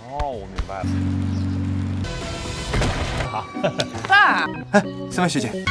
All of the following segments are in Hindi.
我明白了。好，爸，三位学姐，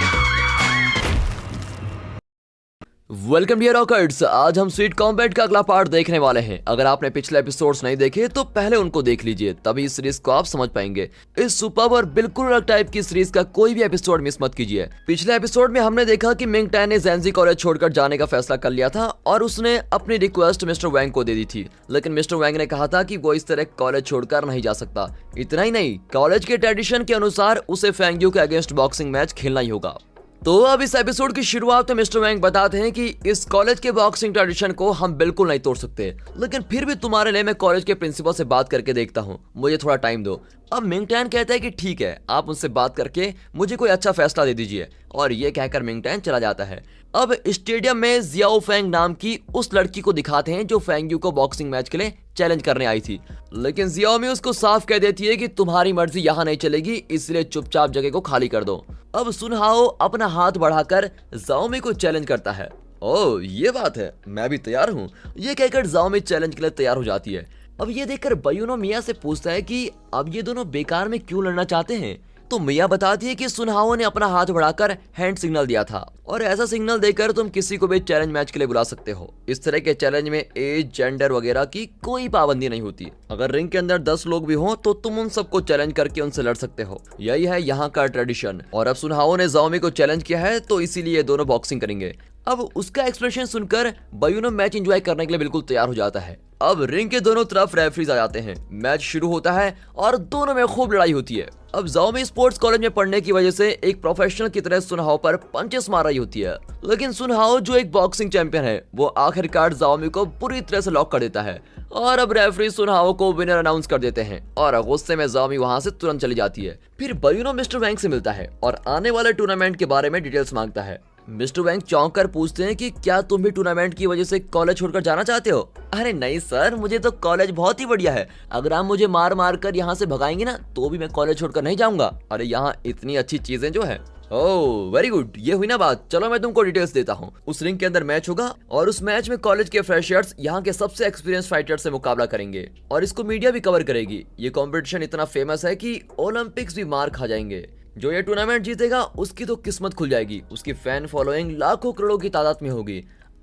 वेलकम डियर रॉकर्ट्स। आज हम स्वीट कॉम्बैट का अगला पार्ट देखने वाले हैं। अगर आपने पिछले एपिसोड्स नहीं देखे तो पहले उनको देख लीजिए, तभी इस सीरीज को आप समझ पाएंगे। इस सुपर और बिल्कुल अलग टाइप की सीरीज का कोई भी एपिसोड मिस मत कीजिए। पिछले एपिसोड में हमने देखा कि मिंग टैन ने ज़ेंजी कॉलेज छोड़कर जाने का फैसला कर लिया था और उसने अपनी रिक्वेस्ट मिस्टर वैंग को दे दी थी, लेकिन मिस्टर वैंग ने कहा था कि वो इस तरह कॉलेज छोड़कर नहीं जा सकता। इतना ही नहीं, कॉलेज के ट्रेडिशन के अनुसार उसे फेंग यू के अगेंस्ट बॉक्सिंग मैच खेलना ही होगा। तो अब इस एपिसोड की शुरुआत में मिस्टर वैंग बताते हैं कि इस कॉलेज के बॉक्सिंग ट्रेडिशन को हम बिल्कुल नहीं तोड़ सकते, लेकिन फिर भी तुम्हारे लिए मैं कॉलेज के प्रिंसिपल से बात करके देखता हूँ, मुझे थोड़ा टाइम दो। अब मिंग टैन कहता है कि ठीक है, आप उनसे बात करके मुझे कोई अच्छा फैसला दे दीजिए, और ये कहकर मिंग टैन चला जाता है। अब स्टेडियम में जियाओ फेंग नाम की उस लड़की को दिखाते हैं जो फेंग यू को बॉक्सिंग मैच के लिए चैलेंज करने आई थी, लेकिन जियाओमी उसको साफ कह देती है कि तुम्हारी मर्जी यहाँ नहीं चलेगी, इसलिए चुपचाप जगह को खाली कर दो। अब सुनहाओ अपना हाथ बढ़ाकर जाओमी को चैलेंज करता है। ओह ये बात है, मैं भी तैयार हूँ, ये कहकर जाओमी चैलेंज के लिए तैयार हो जाती है। अब ये देखकर बयूनो मिया से पूछता है कि अब ये दोनों बेकार में क्यों लड़ना चाहते हैं, तो मिया बताती है कि सुनहाओ ने अपना हाथ बढ़ाकर हैंड सिग्नल दिया था, और ऐसा सिग्नल देकर तुम किसी को भी चैलेंज मैच के लिए बुला सकते हो। इस तरह के चैलेंज में एज, जेंडर वगैरह की कोई पाबंदी नहीं होती। अगर रिंग के अंदर 10 लोग भी हों तो तुम उन सबको चैलेंज करके उनसे लड़ सकते हो। यही है यहाँ का ट्रेडिशन। और अब सुनहाओ ने जाओमी को चैलेंज किया है, तो इसीलिए दोनों बॉक्सिंग करेंगे। अब उसका एक्सप्रेशन सुनकर बयूनो मैच एंजॉय करने के लिए बिल्कुल तैयार हो जाता है। अब रिंग के दोनों तरफ रेफरीज आ जाते हैं, मैच शुरू होता है और दोनों में खूब लड़ाई होती है। अब जाओमी स्पोर्ट्स कॉलेज में पढ़ने की वजह से एक प्रोफेशनल की तरह सुनहाओ पर पंचेस मार रही होती है, लेकिन सुनहाओ जो एक बॉक्सिंग चैंपियन है वो आखिरकार जाओमी को पूरी तरह से लॉक कर देता है, और अब रेफरी सुनहाओ को विनर अनाउंस कर देते हैं, और गुस्से में जाओमी वहां से तुरंत चली जाती है। फिर बयूनो मिस्टर वैंग से मिलता है और आने वाले टूर्नामेंट के बारे में डिटेल्स मांगता है। मिस्टर वैंग चौंक कर पूछते हैं कि क्या तुम भी टूर्नामेंट की वजह से कॉलेज छोड़कर जाना चाहते हो? अरे नहीं सर, मुझे तो कॉलेज बहुत ही बढ़िया है, अगर आप मुझे मार मार कर यहाँ से भगाएंगे ना तो भी मैं कॉलेज छोड़कर नहीं जाऊंगा। अरे यहाँ इतनी अच्छी चीजें जो है। ओह वेरी गुड, ये हुई ना बात, चलो मैं तुमको डिटेल्स देता हूँ। उस रिंग के अंदर मैच होगा और उस मैच में कॉलेज के फ्रेशर्स यहाँ के सबसे एक्सपीरियंस फाइटर से मुकाबला करेंगे, और इसको मीडिया भी कवर करेगी। ये कॉम्पिटिशन इतना फेमस है कि ओलंपिक्स भी मार खा जाएंगे। जो ये टूर्नामेंट जीतेगा उसकी तो किस्मत खुल जाएगी, उसकी फैन फॉलोइंग लाखों करोड़ों की तादाद में होगी।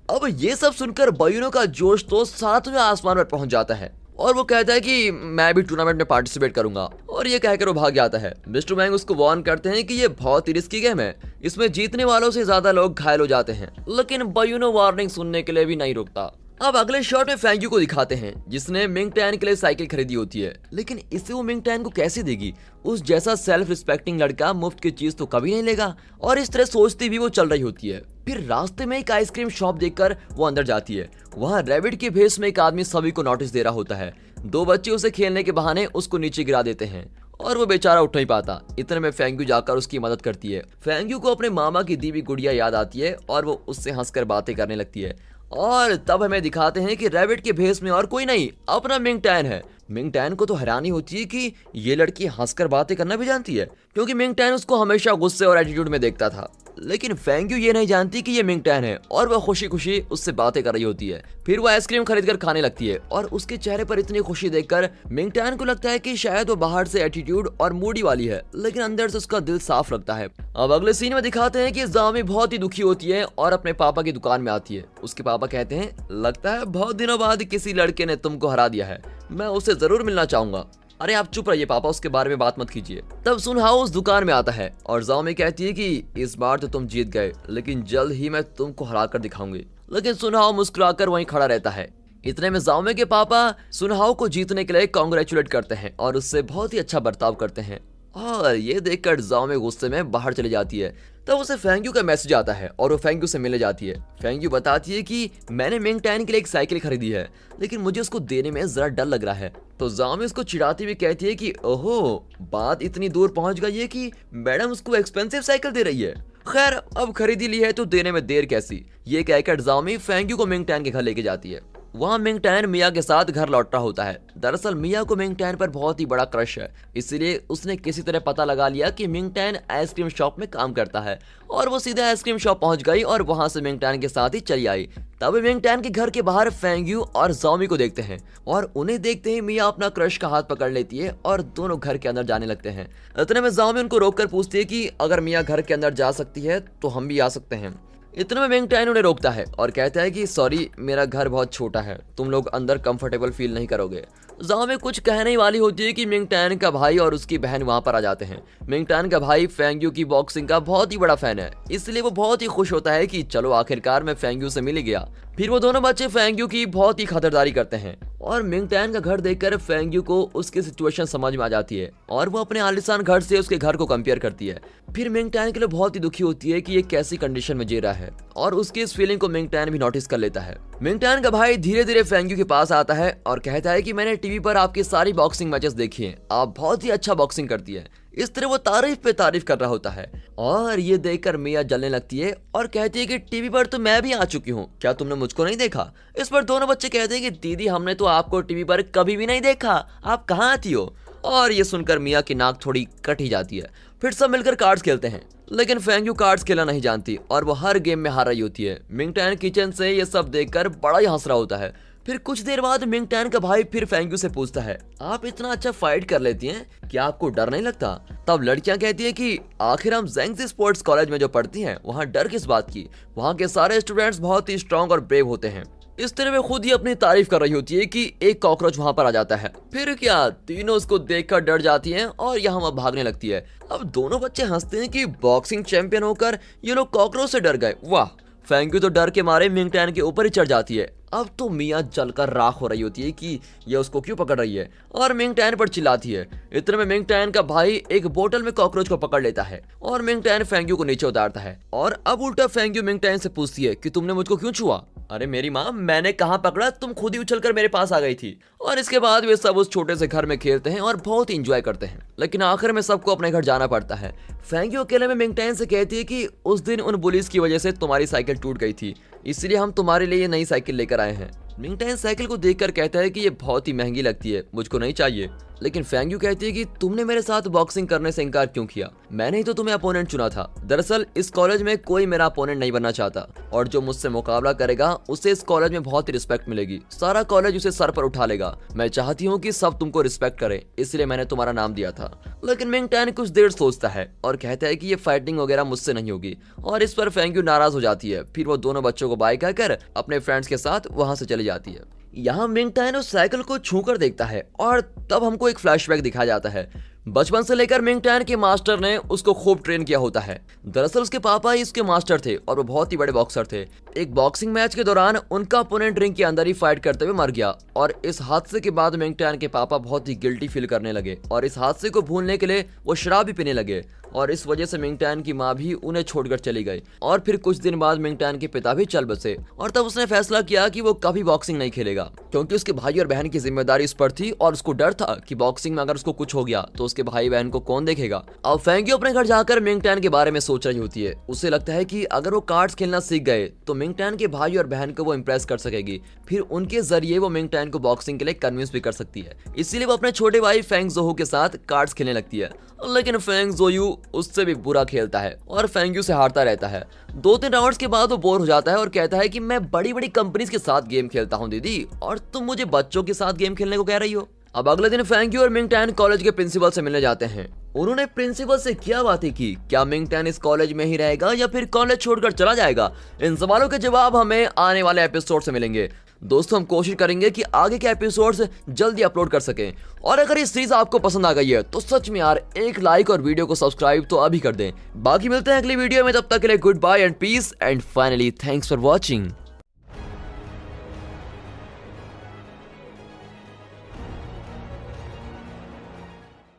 अब ये सब सुनकर बयूनो का जोश तो 7वें आसमान पर पहुंच जाता है, और वो कहता है कि मैं भी टूर्नामेंट में पार्टिसिपेट करूंगा, और ये कहकर वो भाग जाता है। मिस्टर वैंग उसको वार्न करते हैं कि ये बहुत ही रिस्की गेम है, इसमें जीतने वालों से ज्यादा लोग घायल हो जाते हैं, लेकिन बयूनो वार्निंग सुनने के लिए भी नहीं रुकता। अब अगले शॉट में फेंग यू को दिखाते हैं जिसने मिंग टैन के लिए साइकिल खरीदी होती है, लेकिन इसे वो मिंग टैन को कैसे देगी? उस जैसा सेल्फ रिस्पेक्टिंग लड़का मुफ्त की चीज तो कभी नहीं लेगा, और इस तरह सोचती भी वो चल रही होती है। फिर रास्ते में एक आइसक्रीम शॉप देखकर वो अंदर जाती है। वहाँ रैबिट के भेष में एक आदमी सभी को नोटिस दे रहा होता है। 2 बच्चे उसे खेलने के बहाने उसको नीचे गिरा देते हैं, और वो बेचारा उठ नहीं पाता। इतने में फेंग यू जाकर उसकी मदद करती है। फेंग यू को अपने मामा की दी हुई गुड़िया याद आती है, और वो उससे हंसकर बातें करने लगती है। और तब हमें दिखाते हैं कि रैबिट के भेष में और कोई नहीं, अपना मिंग टैन है। मिंग टैन को तो हैरानी होती है कि ये लड़की हंसकर बातें करना भी जानती है, क्योंकि मिंग टैन उसको हमेशा गुस्से और एटीट्यूड में देखता था। लेकिन फेंग यू ये नहीं जानती कि ये मिंग टैन है, और वह खुशी खुशी उससे बातें कर रही होती है। फिर वो आइसक्रीम खरीदकर खाने लगती है, और उसके चेहरे पर इतनी खुशी देखकर मिंग टैन को लगता है कि शायद वो बाहर से एटीट्यूड और मूडी वाली है, लेकिन अंदर से उसका दिल साफ लगता है। अब अगले सीन में दिखाते हैं कि जाओमी बहुत ही दुखी होती है और अपने पापा की दुकान में आती है। उसके पापा कहते हैं, लगता है बहुत दिनों बाद किसी लड़के ने तुमको हरा दिया है, मैं उससे जरूर मिलना चाहूंगा। अरे आप चुप रहिए पापा, उसके बारे में बात मत कीजिए। तब सुनहाओ उस दुकान में आता है और जाओमी कहती है कि इस बार तो तुम जीत गए, लेकिन जल्द ही मैं तुमको हरा कर दिखाऊंगी। लेकिन सुनहाओ मुस्कुराकर वहीं खड़ा रहता है। इतने में जाओमी के पापा सुनहाओ को जीतने के लिए कांग्रेचुलेट करते हैं और उससे बहुत ही अच्छा बर्ताव करते हैं, और ये देखकर जाओमी गुस्से में बाहर चली जाती है। तब उसे फेंग यू का मैसेज आता है और वो फेंग यू से मिलने जाती है। फेंग यू बताती है कि मैंने मिंग टैन के लिए एक साइकिल खरीदी है, लेकिन मुझे उसको देने में जरा डर लग रहा है। तो जाओमी उसको चिढ़ाती हुई कहती है कि ओहो, बात इतनी दूर पहुंच गई है कि मैडम उसको एक्सपेंसिव साइकिल दे रही है। खैर अब खरीदी ली है तो देने में देर कैसी। ये कहकर जाओमी फेंग यू को मिंग टैन के घर लेके जाती है। वहाँ मिंग टैन मिया के साथ घर लौट रहा होता है। दरअसल मिया को मिंग टैन पर बहुत ही बड़ा क्रश है, इसलिए उसने किसी तरह पता लगा लिया कि मिंग टैन आइसक्रीम शॉप में काम करता है और वो सीधे आइसक्रीम शॉप पहुंच गई और वहां से मिंग टैन के साथ ही चली आई। तब मिंग टैन के घर के बाहर फेंग यू और ज़ॉमी को देखते हैं और उन्हें देखते ही मिया अपना क्रश का हाथ पकड़ लेती है और दोनों घर के अंदर जाने लगते हैं। इतने में ज़ॉमी उनको रोककर पूछती है कि अगर मिया घर के अंदर जा सकती है तो हम भी आ सकते हैं। इतने में मिंग टैन उन्हें रोकता है और कहता है कि सॉरी, मेरा घर बहुत छोटा है, तुम लोग अंदर कंफर्टेबल फील नहीं करोगे। ज़ॉमी कुछ कहने ही वाली होती है कि मिंग टैन का भाई और उसकी बहन वहां पर आ जाते हैं। मिंग टैन का भाई फेंग यू की बॉक्सिंग का बहुत ही बड़ा फैन है, इसलिए वो बहुत ही खुश होता है कि चलो आखिरकार मैं फेंग यू से मिल गया। फिर वो दोनों बच्चे फेंग यू की बहुत ही खातिरदारी करते हैं और मिंग टैन का घर देखकर फेंग यू को उसकी सिचुएशन समझ में आ जाती है और वो अपने आलीशान घर से उसके घर को कंपेयर करती है। फिर मिंग टैन के लिए बहुत ही दुखी होती है कि ये कैसी कंडीशन में जी रहा है और उसकी इस फीलिंग को मिंग टैन भी नोटिस कर लेता है। मिंग टैन का भाई धीरे धीरे फेंग यू के पास आता है और कहता है कि मैंने टीवी पर आपकी सारी बॉक्सिंग मैचेस देखी हैं, आप बहुत ही अच्छा बॉक्सिंग करती है। इस तरह वो तारीफ पे तारीफ कर रहा होता है और ये देखकर मिया जलने लगती है और कहती है कि टीवी पर तो मैं भी आ चुकी हूँ, क्या तुमने मुझको नहीं देखा? इस पर दोनों बच्चे कहते हैं कि दीदी हमने तो आपको टीवी पर कभी भी नहीं देखा, आप कहाँ आती हो? और ये सुनकर मिया की नाक थोड़ी कट ही जाती है। फिर सब मिलकर कार्ड्स खेलते हैं, लेकिन फेंग यू कार्ड्स खेलना नहीं जानती और वो हर गेम में हार रही होती है। मिंग टैन किचन से ये सब देखकर बड़ा ही हंस रहा होता है। फिर कुछ देर बाद मिंग टैन का भाई फिर फेंग यू से पूछता है, आप इतना अच्छा फाइट कर लेती हैं, क्या आपको डर नहीं लगता? तब लड़कियां कहती है कि आखिर हम ज़ेंगजी स्पोर्ट्स कॉलेज में जो पढ़ती हैं वहाँ डर किस बात की, वहाँ के सारे स्टूडेंट्स बहुत ही स्ट्रांग और ब्रेव होते हैं। इस तरह वे खुद ही अपनी तारीफ कर रही होती है कि एक कॉकरोच वहां पर आ जाता है। फिर क्या तीनों उसको देखकर डर जाती हैं और यहाँ भागने लगती है। अब दोनों बच्चे हंसते हैं कि बॉक्सिंग चैंपियन होकर ये लोग कॉकरोच से डर गए, वाह। फेंग यू तो डर के मारे मिंग टैन के ऊपर ही चढ़ जाती है। अब तो मिया जलकर राख हो रही होती है कि ये उसको क्यों पकड़ रही है और मिंग टैन पर चिल्लाती है। इतने में मिंग टैन का भाई एक बोतल में कॉकरोच को पकड़ लेता है और मिंग टैन फेंग यू को नीचे उतारता है और अब उल्टा फेंग यू मिंग टैन से पूछती है कि तुमने मुझको क्यों छुआ? अरे मेरी माँ, मैंने कहाँ पकड़ा, तुम खुद ही उछलकर मेरे पास आ गई थी। और इसके बाद वे सब उस छोटे से घर में खेलते हैं और बहुत ही इंजॉय करते हैं, लेकिन आखिर में सबको अपने घर जाना पड़ता है। फेंग यू अकेले में मिंग टैन से कहती है कि उस दिन उन बुलीज की वजह से तुम्हारी साइकिल टूट गई थी, इसलिए हम तुम्हारे लिए ये नई साइकिल लेकर आए हैं। मिंग टैन साइकिल को देखकर कहता है कि ये बहुत ही महंगी लगती है, मुझको नहीं चाहिए। लेकिन फेंग यू कहती है कि तुमने मेरे साथ बॉक्सिंग करने से इनकार क्यों किया? मैंने ही तो तुम्हें अपोनेंट चुना था। दरअसल इस कॉलेज में कोई मेरा अपोनेंट नहीं बनना चाहता और जो मुझसे मुकाबला करेगा उसे इस कॉलेज में बहुत ही रिस्पेक्ट मिलेगी, सारा कॉलेज उसे सर पर उठा लेगा। मैं चाहती हूँ कि सब तुमको रिस्पेक्ट करें, इसलिए मैंने तुम्हारा नाम दिया था। लेकिन मिंग टैन कुछ देर सोचता है और कहता है कि ये फाइटिंग वगैरह मुझसे नहीं होगी और इस पर फेंग यू नाराज हो जाती है। फिर वो दोनों बच्चों को बाय कहकर अपने फ्रेंड्स के साथ वहां से चली जाती है। यहाँ मिंग टैन उस साइकिल को छूकर देखता है और तब हमको एक फ्लैशबैक दिखाया जाता है। बचपन से लेकर मिंग टैन के मास्टर ने उसको खूब ट्रेन किया होता है। दरअसल उसके पापा ही इसके मास्टर थे और वो बहुत ही बड़े बॉक्सर थे। एक बॉक्सिंग मैच के दौरान उनका अपोनेंट रिंग के अंदर ही फाइट करते हुए मर गया और इस हादसे के बाद मिंग टैन के पापा बहुत ही गिल्टी फील करने लगे और इस हादसे को भूलने के लिए वो शराब भी पीने लगे और इस वजह से मिंग टैन की माँ भी उन्हें छोड़कर चली गई। और फिर कुछ दिन बाद मिंग टैन के पिता भी चल बसे और तब उसने फैसला किया कि वो कभी बॉक्सिंग नहीं खेलेगा, क्योंकि उसके भाई और बहन की जिम्मेदारी उस पर थी और उसको डर था कि बॉक्सिंग में अगर उसको कुछ हो गया तो उसके भाई बहन को कौन देखेगा। अब फेंग यू अपने घर जाकर मिंग टैन के बारे में सोच रही होती है। उसे लगता है कि अगर वो कार्ड्स खेलना सीख गए तो मिंग टैन के भाई और बहन को वो इम्प्रेस कर सकेगी, फिर उनके जरिए वो मिंग टैन को बॉक्सिंग के लिए कन्विंस भी कर सकती है। इसीलिए वो अपने छोटे भाई फेंग जोहू के साथ कार्ड्स खेलने लगती है, लेकिन फेंग जोयू उससे भी बुरा खेलता है और फेंग यू से हारता रहता है। 2-3 राउंड्स के बाद वो बोर हो जाता है और कहता है कि मैं बड़ी बड़ी कंपनीज के साथ गेम खेलता हूँ दीदी, और तुम मुझे बच्चों के साथ गेम खेलने को कह रही हो। अब अगले दिन फेंग यू और मिंग टैन कॉलेज के प्रिंसिपल से मिलने जाते हैं। उन्होंने प्रिंसिपल से क्या बातें की, क्या मिंग टैन इस कॉलेज में ही रहेगा या फिर कॉलेज छोड़कर चला जाएगा? इन सवालों के जवाब हमें आने वाले एपिसोड से मिलेंगे। दोस्तों, हम कोशिश करेंगे कि आगे के एपिसोड्स जल्दी अपलोड कर सकें। और अगर ये सीरीज आपको पसंद आ गई है तो सच में यार एक लाइक और वीडियो को सब्सक्राइब तो अभी कर दें। बाकी मिलते हैं अगली वीडियो में, तब तक के लिए goodbye and peace and finally thanks for watching.